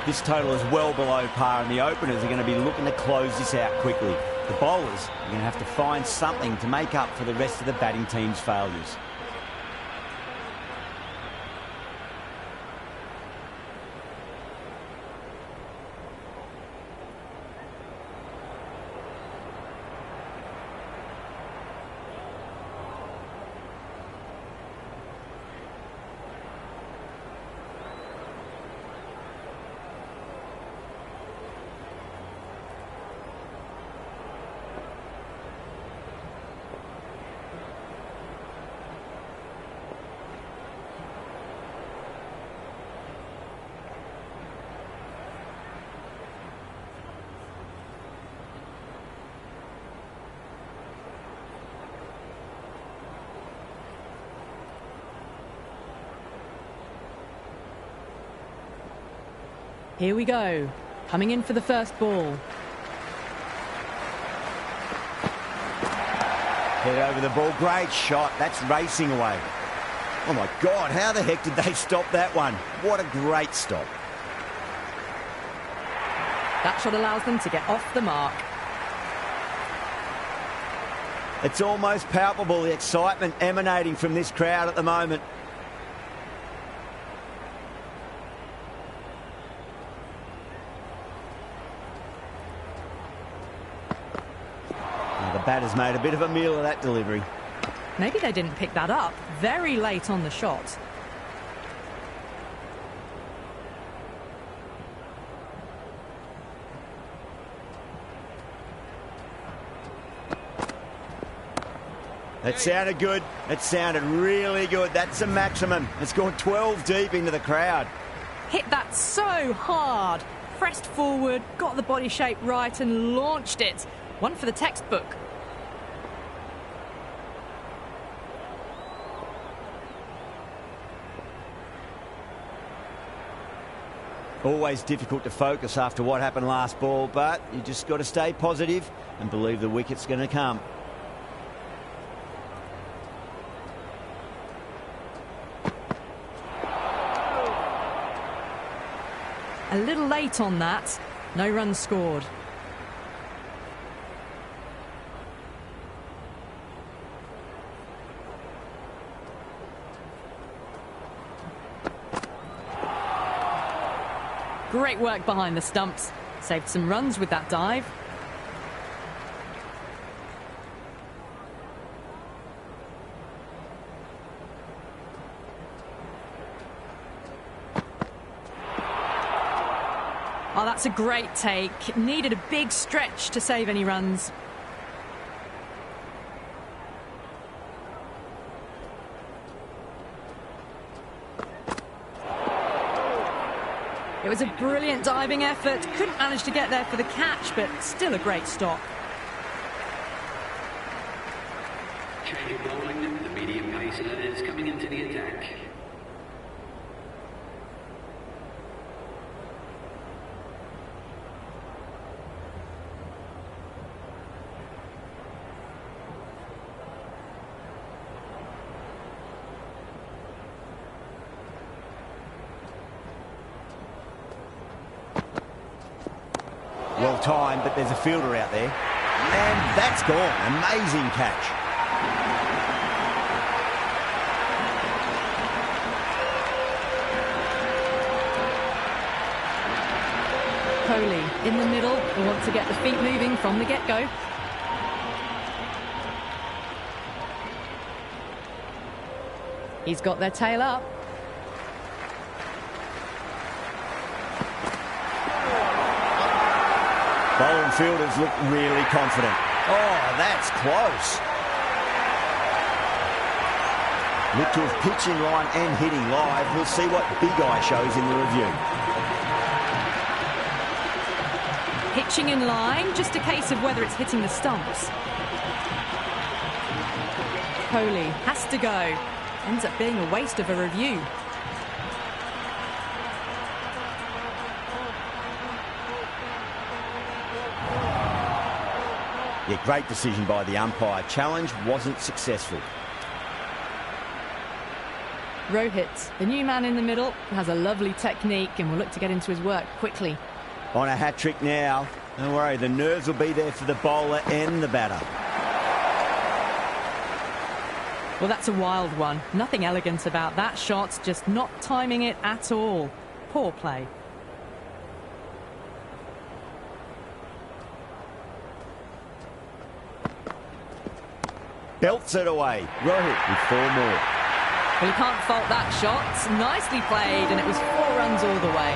This total is well below par, and the openers are going to be looking to close this out quickly. The bowlers are going to have to find something to make up for the rest of the batting team's failures. Here we go. Coming in for the first ball. Head over the ball. Great shot. That's racing away. Oh, my God. How the heck did they stop that one? What a great stop. That shot allows them to get off the mark. It's almost palpable, the excitement emanating from this crowd at the moment. The batter's made a bit of a meal of that delivery. Maybe they didn't pick that up very late on the shot. That sounded good. It sounded really good. That's a maximum. It's gone 12 deep into the crowd. Hit that so hard. Pressed forward, got the body shape right and launched it. One for the textbook. Always difficult to focus after what happened last ball, but you just got to stay positive and believe the wicket's going to come. A little late on that. No runs scored. Great work behind the stumps. Saved some runs with that dive. Oh, that's a great take. Needed a big stretch to save any runs. It was a brilliant diving effort. Couldn't manage to get there for the catch, but still a great stop. Change of bowling. The medium pacer is coming into the attack. Well timed, but there's a fielder out there. And that's gone. Amazing catch. Kohli in the middle. We want to get the feet moving from the get-go. He's got their tail up. Bowling fielders look really confident. Oh, that's close. Look to have pitched in line and hitting live. We'll see what Big Eye shows in the review. Pitching in line, just a case of whether it's hitting the stumps. Kohli has to go. Ends up being a waste of a review. Yeah, great decision by the umpire. Challenge wasn't successful. Rohit, the new man in the middle, has a lovely technique and will look to get into his work quickly. On a hat-trick now. Don't worry, the nerves will be there for the bowler and the batter. Well, that's a wild one. Nothing elegant about that shot, just not timing it at all. Poor play. Belts it away. Rohit with 4 more. Well, you can't fault that shot. Nicely played, and it was 4 runs all the way.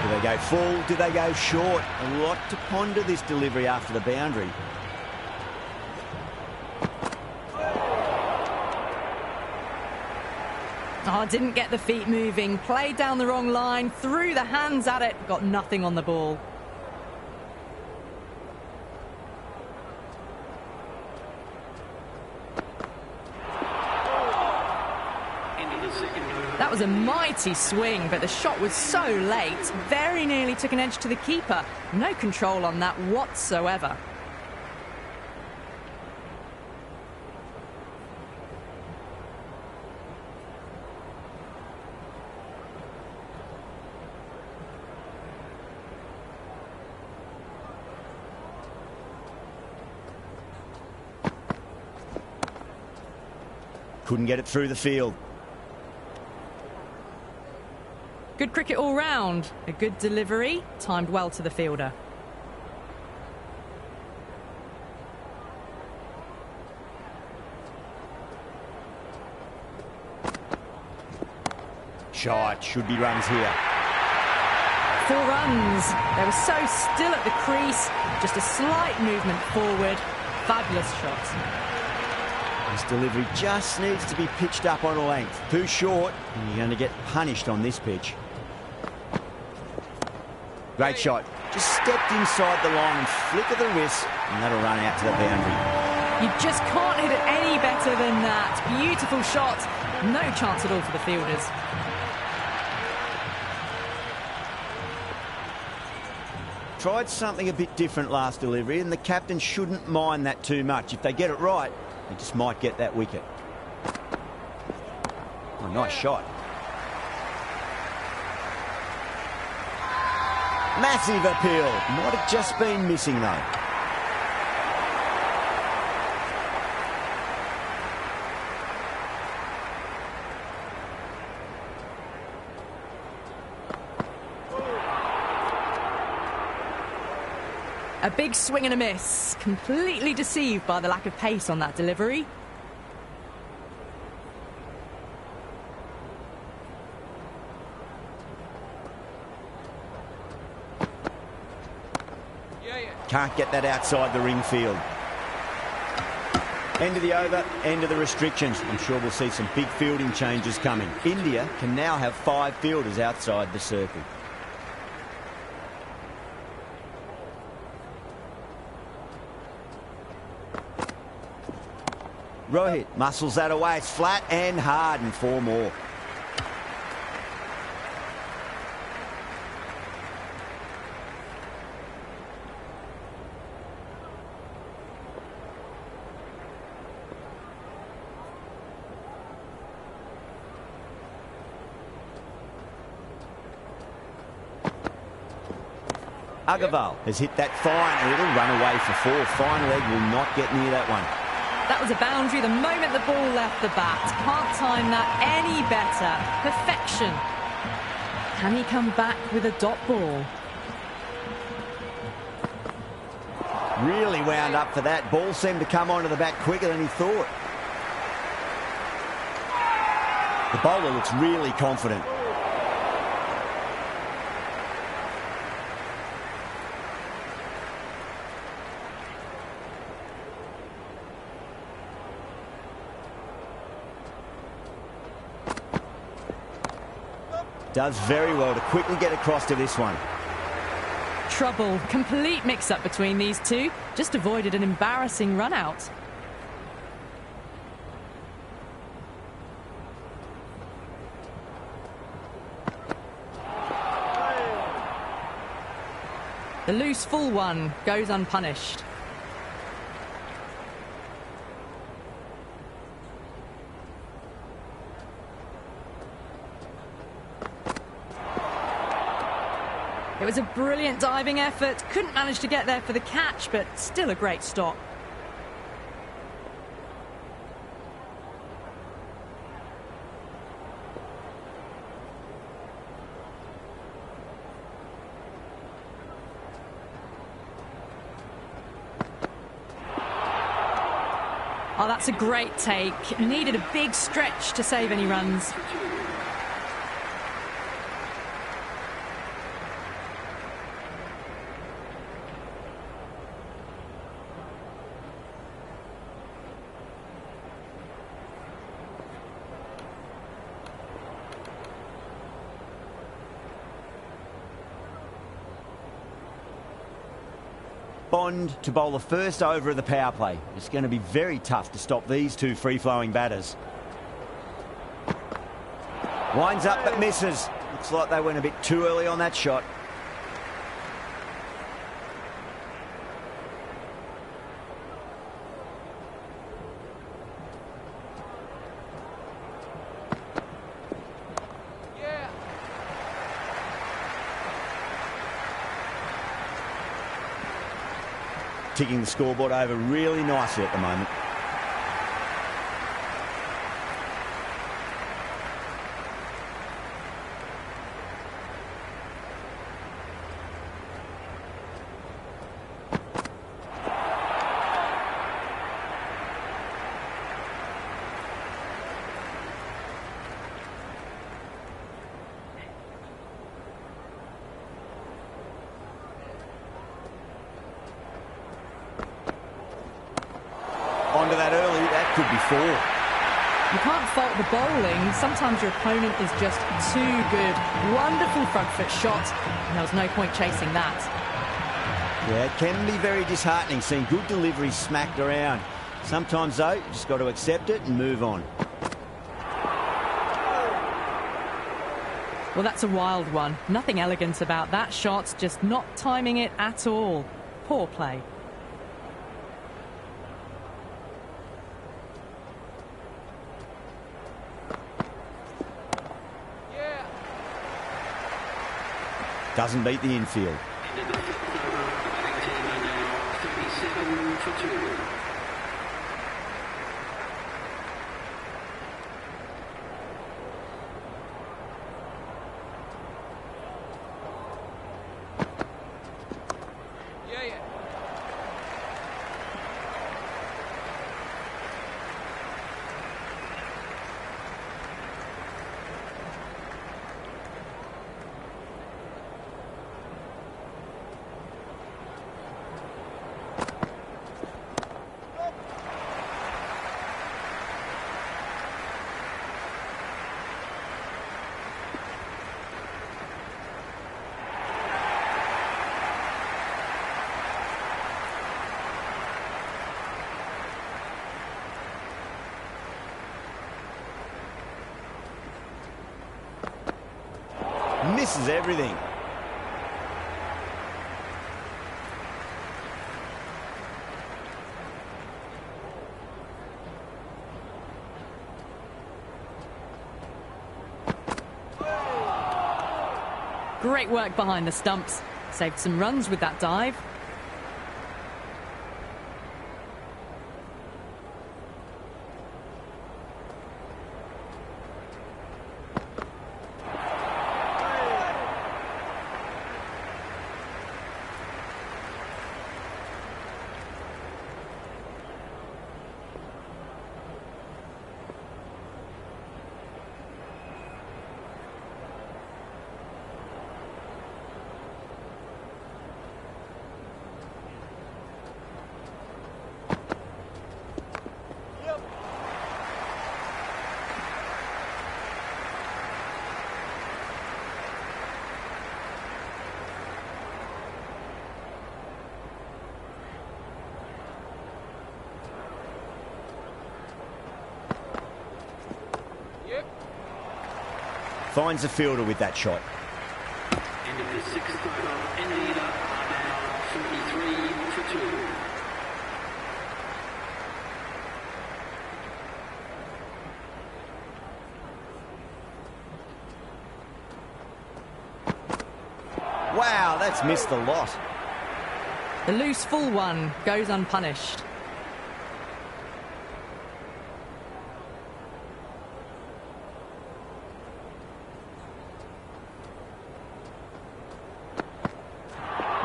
Do they go full? Do they go short? A lot to ponder this delivery after the boundary. Oh, didn't get the feet moving. Played down the wrong line. Threw the hands at it. Got nothing on the ball. That was a mighty swing, but the shot was so late. Very nearly took an edge to the keeper. No control on that whatsoever. Couldn't get it through the field. Good cricket all round. A good delivery, timed well to the fielder. Shot. Should be runs here. 4 runs. They were so still at the crease. Just a slight movement forward. Fabulous shot. This delivery just needs to be pitched up on a length. Too short, and you're going to get punished on this pitch. Great shot. Just stepped inside the line and flick of the wrist, and that'll run out to the boundary. You just can't hit it any better than that. Beautiful shot. No chance at all for the fielders. Tried something a bit different last delivery, and the captain shouldn't mind that too much. If they get it right, they just might get that wicket. Oh, nice shot. Massive appeal. Might have just been missing, though. A big swing and a miss. Completely deceived by the lack of pace on that delivery. Can't get that outside the ring field. End of the over, end of the restrictions. I'm sure we'll see some big fielding changes coming. India can now have 5 fielders outside the circle. Rohit muscles that away. It's flat and hard, and 4 more. Agarwal has hit that fine, and it'll run away for 4. Fine leg will not get near that one. That was a boundary the moment the ball left the bat. Can't time that any better. Perfection. Can he come back with a dot ball? Really wound up for that. Ball seemed to come onto the bat quicker than he thought. The bowler looks really confident. Does very well to quickly get across to this one. Trouble. Complete mix-up between these two. Just avoided an embarrassing run-out. The loose full one goes unpunished. It was a brilliant diving effort. Couldn't manage to get there for the catch, but still a great stop. Oh, that's a great take. Needed a big stretch to save any runs. Bond to bowl the first over of the power play. It's going to be very tough to stop these two free-flowing batters. Winds up but misses. Looks like they went a bit too early on that shot. Ticking the scoreboard over really nicely at the moment. Onto that early, that could be 4. You can't fault the bowling. Sometimes your opponent is just too good. Wonderful front foot shot, and there was no point chasing that. Yeah, it can be very disheartening seeing good deliveries smacked around. Sometimes, though, you just got to accept it and move on. Well, that's a wild one. Nothing elegant about that shot, just not timing it at all. Poor play. Doesn't beat the infield. Misses everything. Great work behind the stumps. Saved some runs with that dive. Finds the fielder with that shot. End of the 6th over. India are now 43 for 2. Wow, that's missed the lot. The loose full one goes unpunished.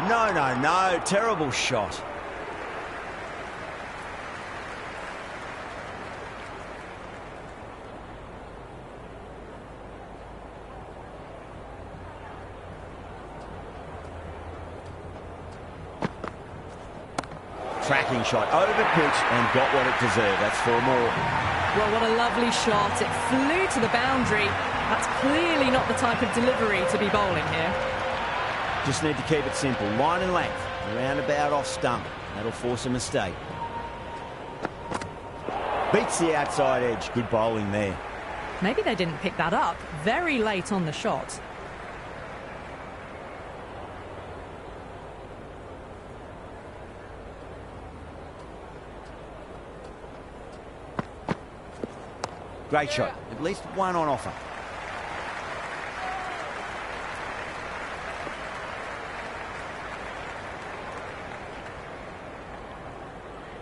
No, no, no. Terrible shot. Tracking shot over pitch and got what it deserved. That's 4 more. Well, what a lovely shot. It flew to the boundary. That's clearly not the type of delivery to be bowling here. Just need to keep it simple. Line and length. Roundabout off stump. That'll force a mistake. Beats the outside edge. Good bowling there. Maybe they didn't pick that up very late on the shot. Great shot. At least one on offer.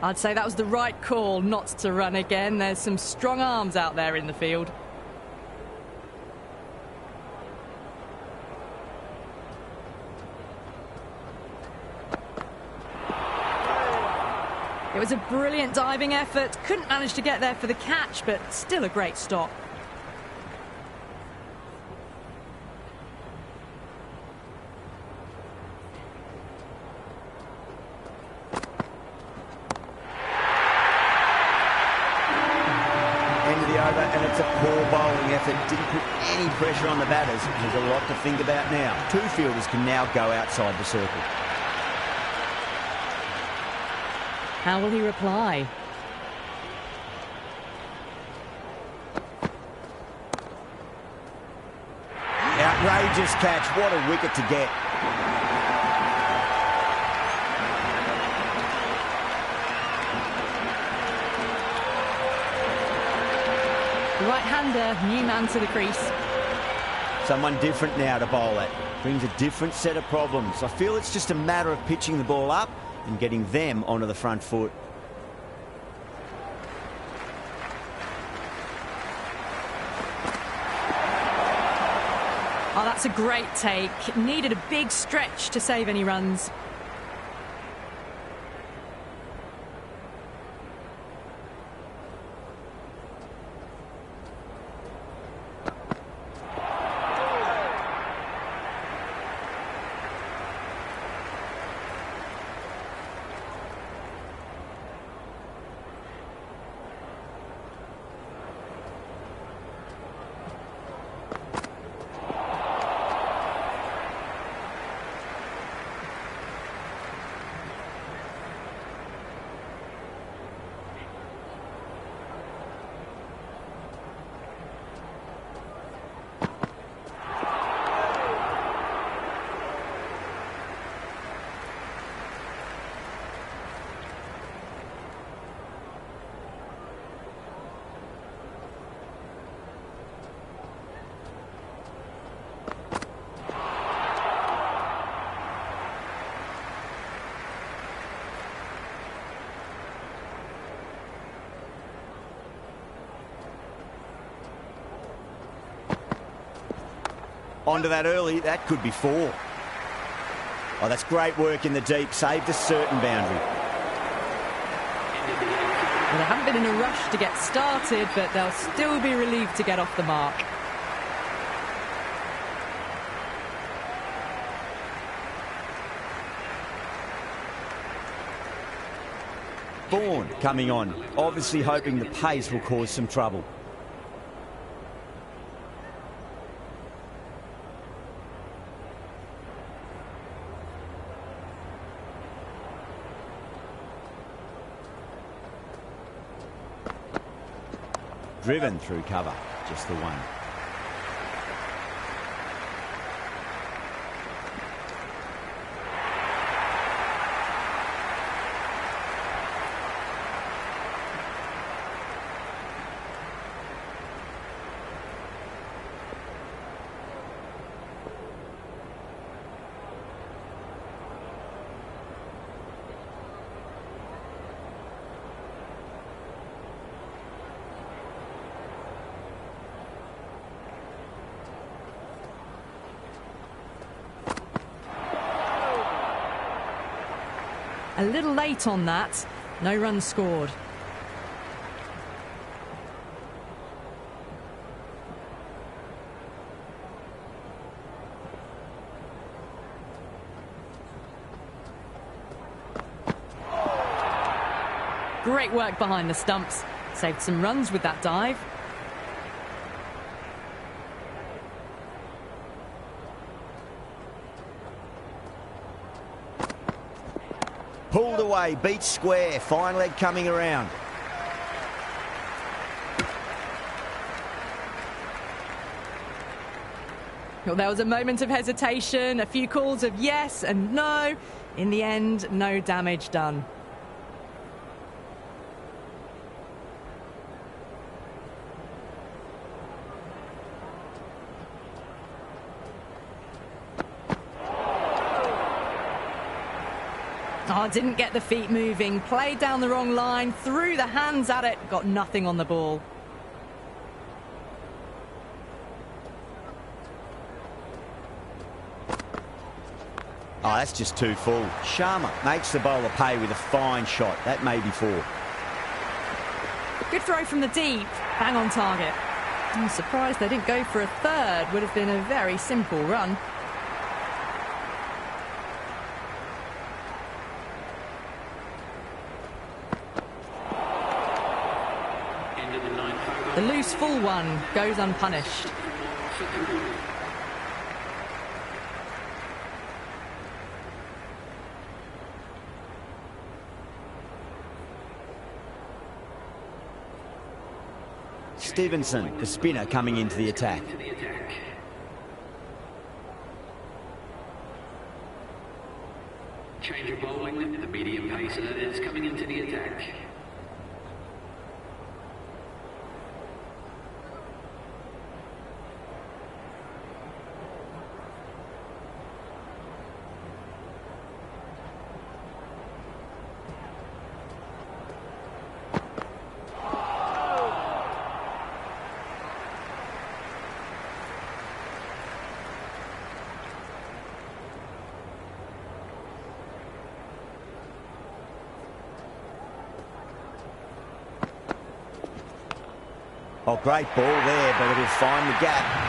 I'd say that was the right call not to run again. There's some strong arms out there in the field. It was a brilliant diving effort. Couldn't manage to get there for the catch, but still a great stop. End of the over, and it's a poor bowling effort. Didn't put any pressure on the batters. There's a lot to think about now. 2 fielders can now go outside the circle. How will he reply? Outrageous catch. What a wicket to get. The right-hander, new man to the crease. Someone different now to bowl at. Brings a different set of problems. I feel it's just a matter of pitching the ball up and getting them onto the front foot. Oh, that's a great take. Needed a big stretch to save any runs. Onto that early, that could be 4. Oh, that's great work in the deep. Saved a certain boundary. Well, they haven't been in a rush to get started, but they'll still be relieved to get off the mark. Bourne coming on, obviously hoping the pace will cause some trouble. Driven through cover, just the one. A little late on that. No runs scored. Great work behind the stumps. Saved some runs with that dive. Pulled away, beat square, fine leg coming around. Well, there was a moment of hesitation, a few calls of yes and no. In the end, no damage done. Oh, didn't get the feet moving, played down the wrong line, threw the hands at it, got nothing on the ball. Oh, that's just too full. Sharma makes the bowler pay with a fine shot. That may be four. Good throw from the deep, bang on target. I'm surprised they didn't go for a third, would have been a very simple run. The loose full one goes unpunished. Stevenson, the spinner, coming into the attack. Change of bowling, the medium pacer is coming into the attack. Oh, great ball there, but it'll find the gap.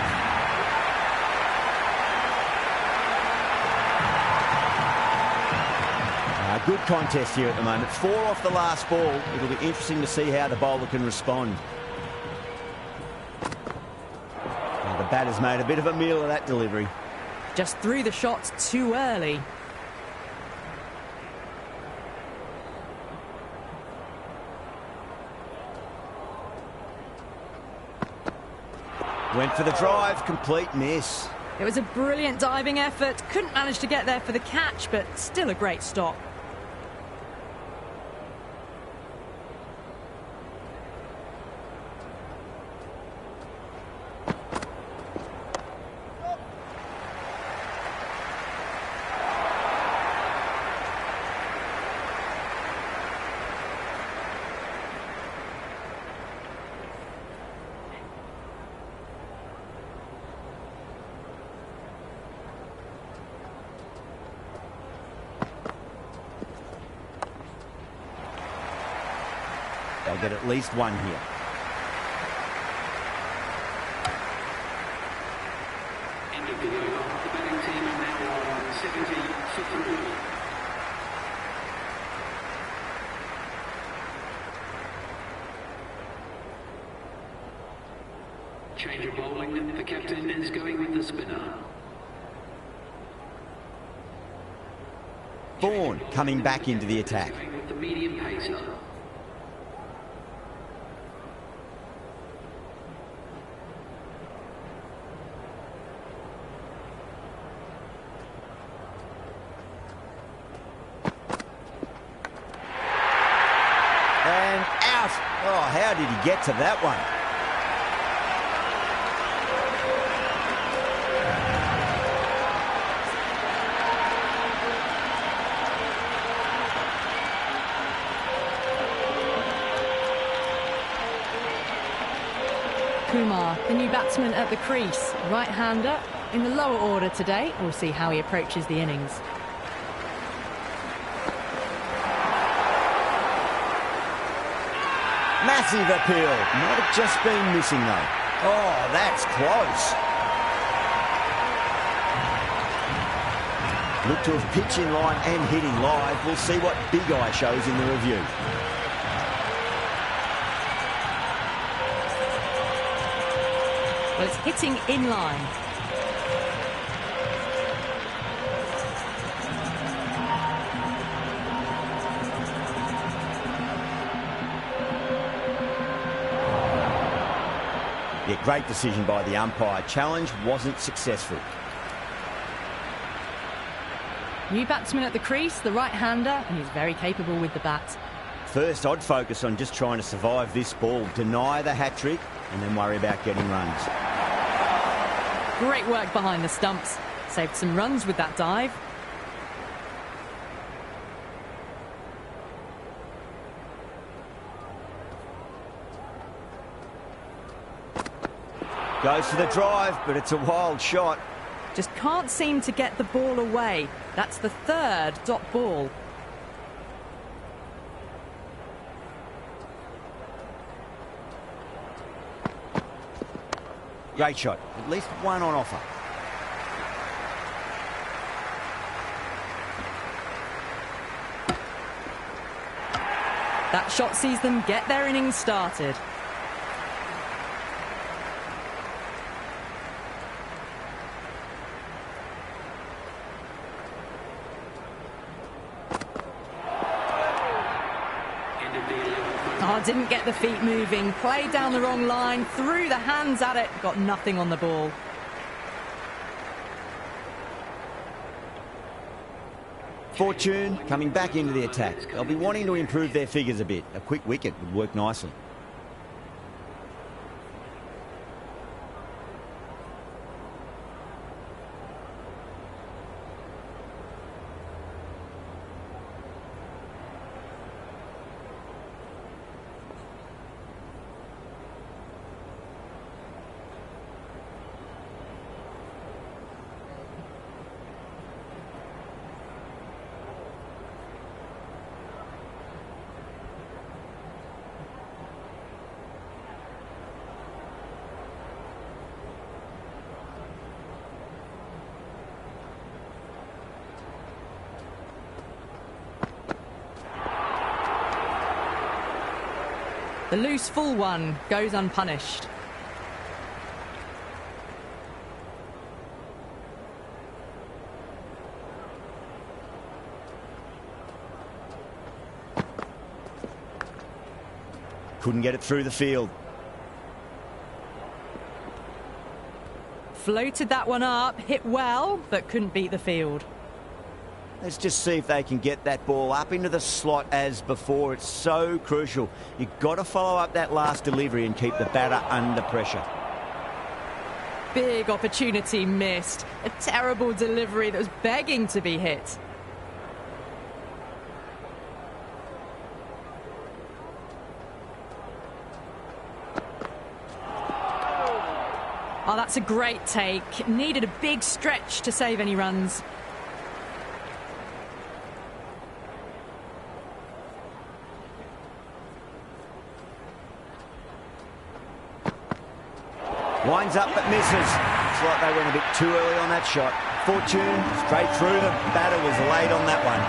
Good contest here at the moment. 4 off the last ball. It'll be interesting to see how the bowler can respond. The batter's made a bit of a meal of that delivery. Just threw the shots too early. Went for the drive, complete miss. It was a brilliant diving effort. Couldn't manage to get there for the catch, but still a great stop. They'll get at least one here. End of the over. The batting team are now on 70 for 3. Change of bowling. The captain is going with the spinner. Vaughan coming back into the attack. Going with the medium pacer. And out. Oh, how did he get to that one? Kumar, the new batsman at the crease, right-hander in the lower order today. We'll see how he approaches the innings. Massive appeal. Might have just been missing, though. Oh, that's close. Look to have pitch in line and hitting live. We'll see what Big Eye shows in the review. Well, it's hitting in line. Yeah, great decision by the umpire. Challenge wasn't successful. New batsman at the crease, the right-hander, and he's very capable with the bat. First, I'd focus on just trying to survive this ball, deny the hat-trick, and then worry about getting runs. Great work behind the stumps. Saved some runs with that dive. Goes for the drive, but it's a wild shot. Just can't seem to get the ball away. That's the third dot ball. Great shot. At least one on offer. That shot sees them get their innings started. Oh, didn't get the feet moving. Played down the wrong line, threw the hands at it, got nothing on the ball. Fortune coming back into the attack. They'll be wanting to improve their figures a bit. A quick wicket would work nicely. The loose full one goes unpunished. Couldn't get it through the field. Floated that one up, hit well, but couldn't beat the field. Let's just see if they can get that ball up into the slot as before. It's so crucial. You've got to follow up that last delivery and keep the batter under pressure. Big opportunity missed. A terrible delivery that was begging to be hit. Oh, that's a great take. Needed a big stretch to save any runs. Winds up but misses. Looks like they went a bit too early on that shot. Fortune straight through them. Batter was late on that one.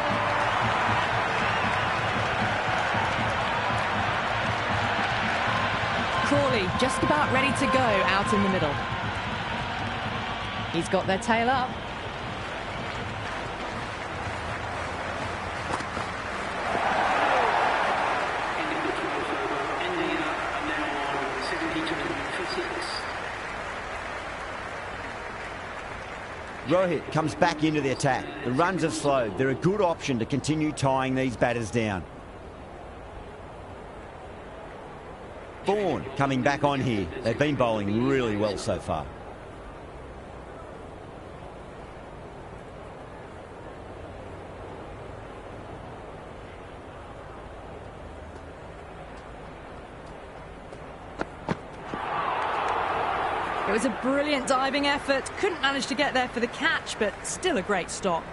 Crawley just about ready to go out in the middle. He's got their tail up. Rohit comes back into the attack. The runs have slowed. They're a good option to continue tying these batters down. Vaughan coming back on here. They've been bowling really well so far. It was a brilliant diving effort. Couldn't manage to get there for the catch, but still a great stop.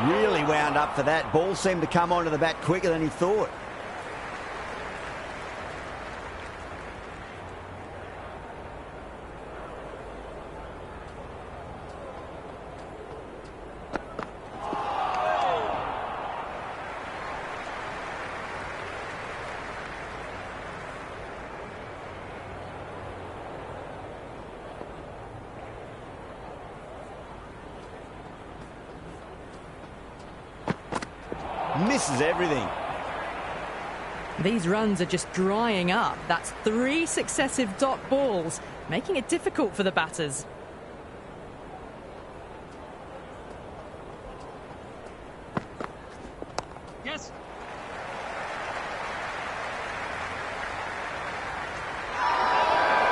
Really wound up for that. Ball seemed to come onto the bat quicker than he thought. Misses everything. These runs are just drying up. That's 3 successive dot balls, making it difficult for the batters. Yes.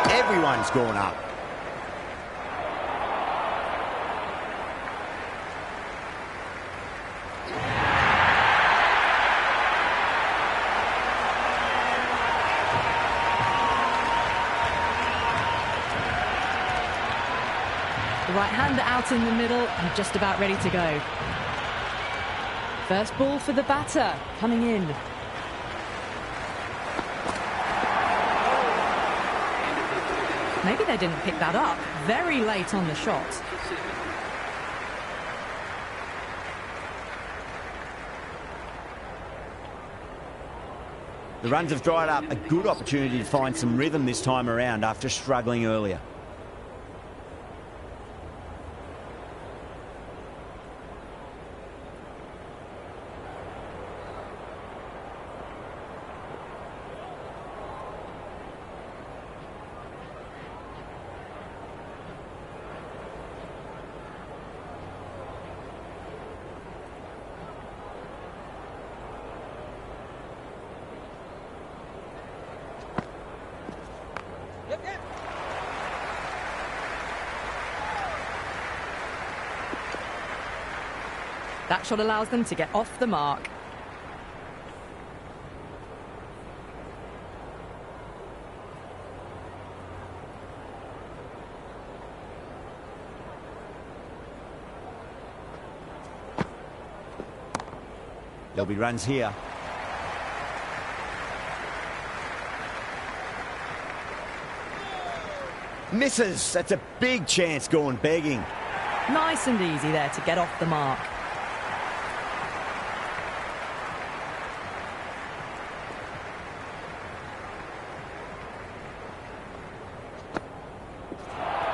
Everyone's gone up. The right-hander out in the middle and just about ready to go. First ball for the batter, coming in. Maybe they didn't pick that up. Very late on the shot. The runs have dried up. A good opportunity to find some rhythm this time around after struggling earlier. That shot allows them to get off the mark. There'll be runs here. Misses. That's a big chance going begging. Nice and easy there to get off the mark.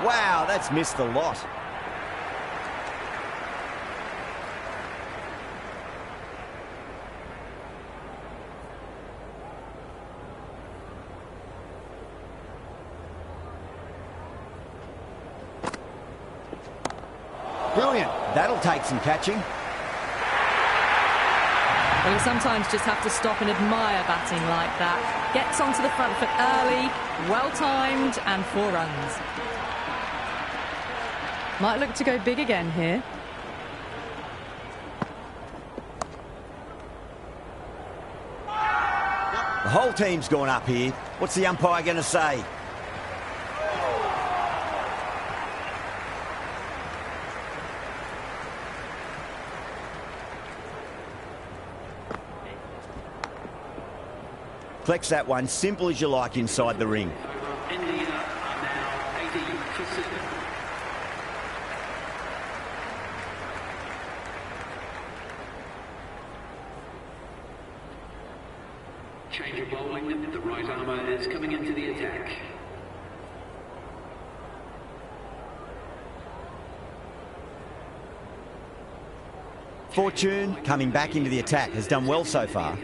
Wow, that's missed a lot. Brilliant. That'll take some catching. Well, you sometimes just have to stop and admire batting like that. Gets onto the front foot early, well-timed, and 4 runs. Might look to go big again here. The whole team's gone up here. What's the umpire going to say? Collects that one, simple as you like, inside the ring. India are now 80 for 7. Change of bowling. The right armour is coming into the attack. Fortune, coming back into the attack, has done well so far.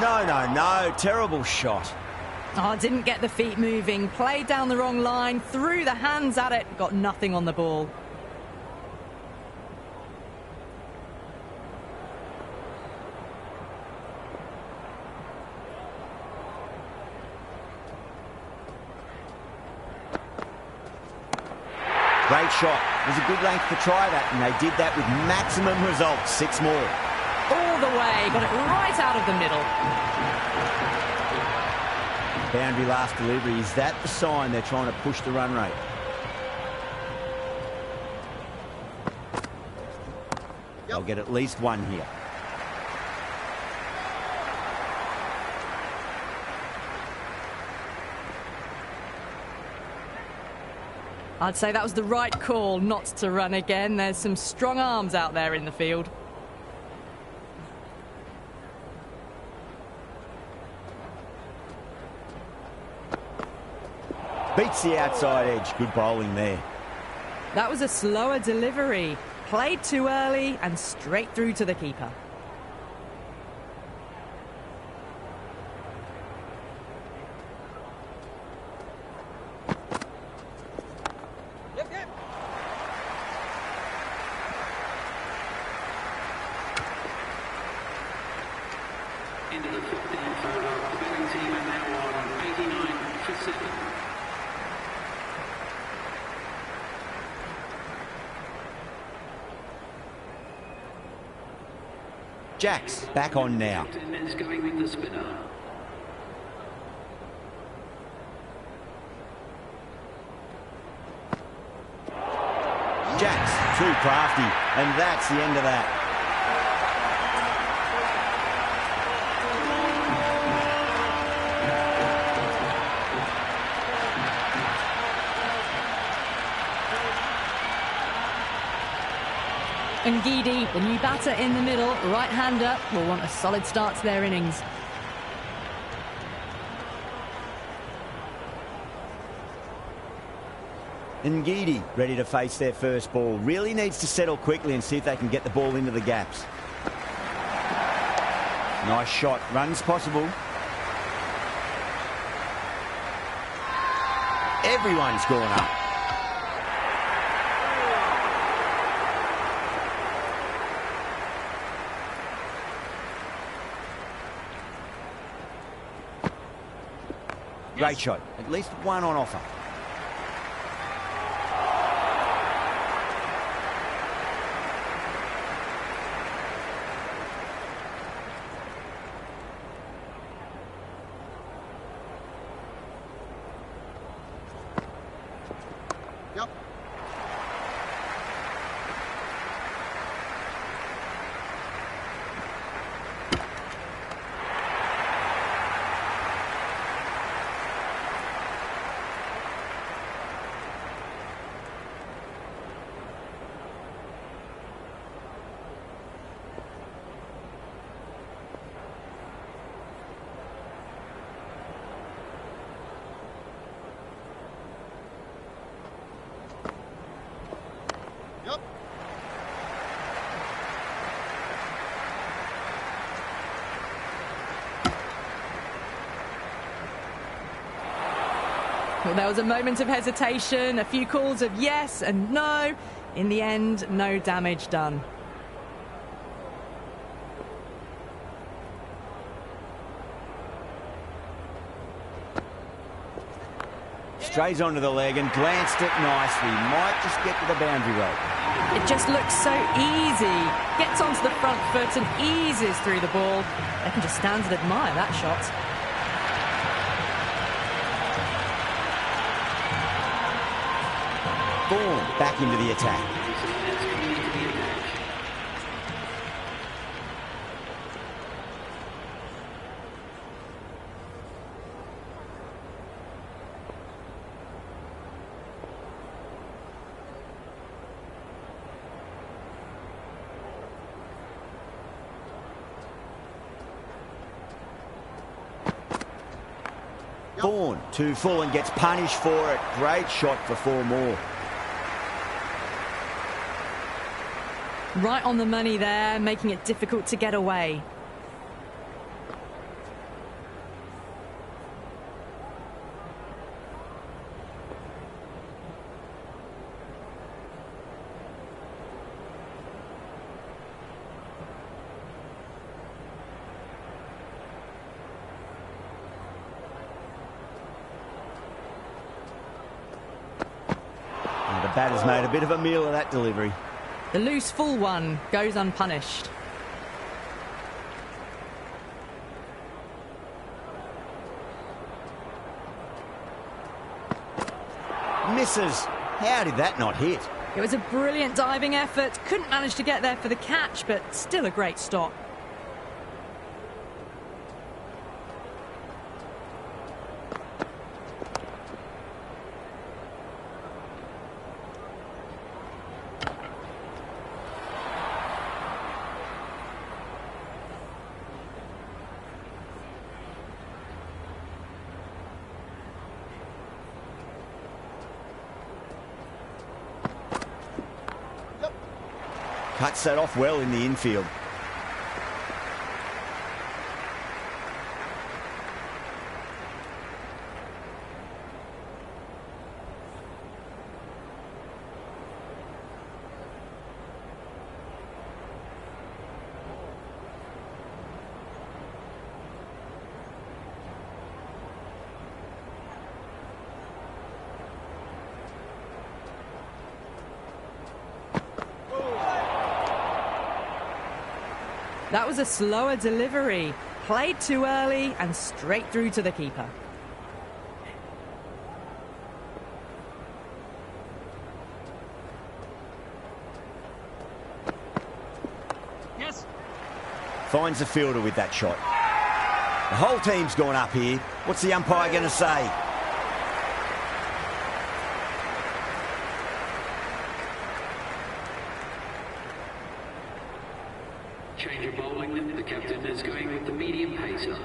No. Terrible shot. Oh, didn't get the feet moving. Played down the wrong line. Threw the hands at it. Got nothing on the ball. Great shot. It was a good length to try that, and they did that with maximum results. 6 more. All the way. Got it right out of the middle. Boundary last delivery. Is that the sign they're trying to push the run rate? They'll get at least one here. I'd say that was the right call not to run again. There's some strong arms out there in the field. Beats the outside edge. Good bowling there. That was a slower delivery. Played too early and straight through to the keeper. Into the 15th over. The batting team are now on 89 for 7. Jacks back on now. And is going with the spinner. Jacks, too crafty, and that's the end of that. And Ngidi, the new batter in the middle, right-hander, will want a solid start to their innings. Ngidi ready to face their first ball. Really needs to settle quickly and see if they can get the ball into the gaps. Nice shot. Runs possible. Everyone's gone up. Great shot. At least one on offer. Yep. Yep. Well, there was a moment of hesitation, a few calls of yes and no. In the end, no damage done. Strays onto the leg and glanced it nicely. Might just get to the boundary rope. It just looks so easy. Gets onto the front foot and eases through the ball. They can just stand and admire that shot. Bourne back into the attack. Bourne too full and gets punished for it. Great shot for 4 more. Right on the money there, making it difficult to get away. Batter's made a bit of a meal of that delivery. The loose full one goes unpunished. Misses. How did that not hit? It was a brilliant diving effort. Couldn't manage to get there for the catch, but still a great stop. Cuts that off well in the infield. That was a slower delivery. Played too early and straight through to the keeper. Yes. Finds the fielder with that shot. The whole team's gone up here. What's the umpire going to say? Change of bowling. The captain is going with the medium pacer.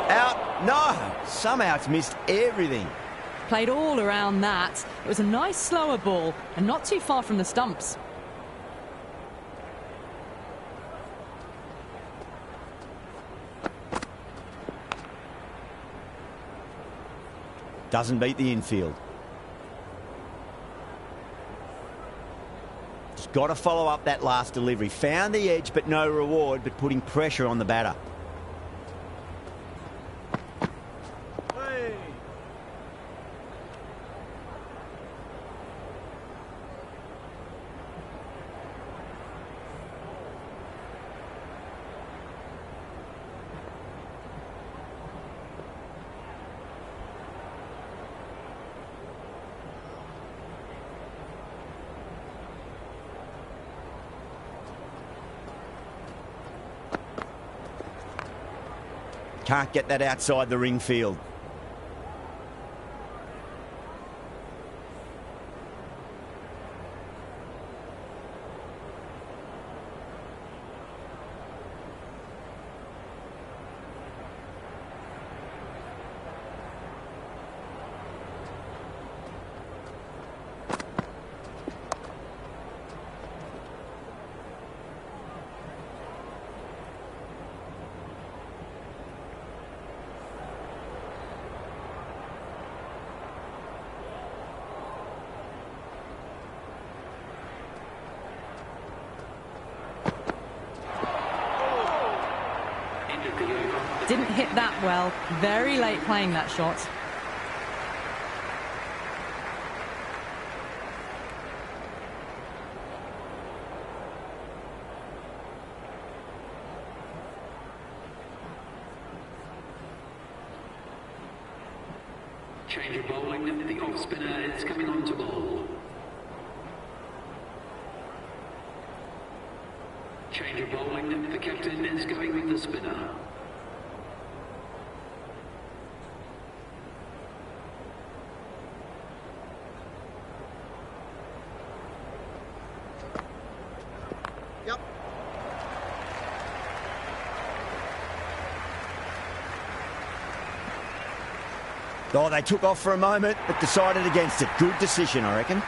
Out. No. Somehow it's missed everything. Played all around that. It was a nice slower ball and not too far from the stumps. Doesn't beat the infield. Just got to follow up that last delivery. Found the edge, but no reward, but putting pressure on the batter. Can't get that outside the ring field. Didn't hit that well. Very late playing that shot. Change of bowling. The off spinner is coming on to bowl. Change of bowling. The captain is going with the spinner. Yep. Oh, they took off for a moment, but decided against it. Good decision, I reckon.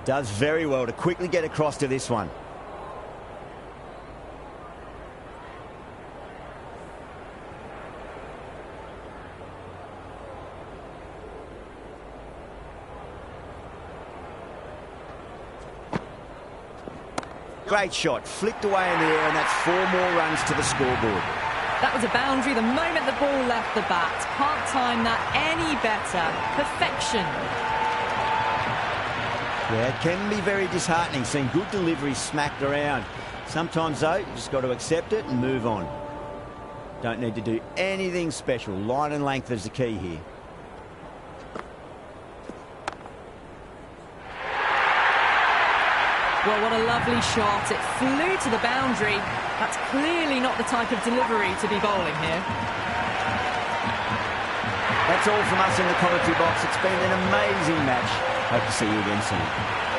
Does very well to quickly get across to this one. Great shot, flicked away in the air, and that's 4 more runs to the scoreboard. That was a boundary the moment the ball left the bat. Can't time that any better. Perfection. Yeah, it can be very disheartening seeing good delivery smacked around. Sometimes, though, you just got to accept it and move on. Don't need to do anything special. Line and length is the key here. Well, what a lovely shot. It flew to the boundary. That's clearly not the type of delivery to be bowling here. That's all from us in the commentary box. It's been an amazing match. Hope to see you again soon.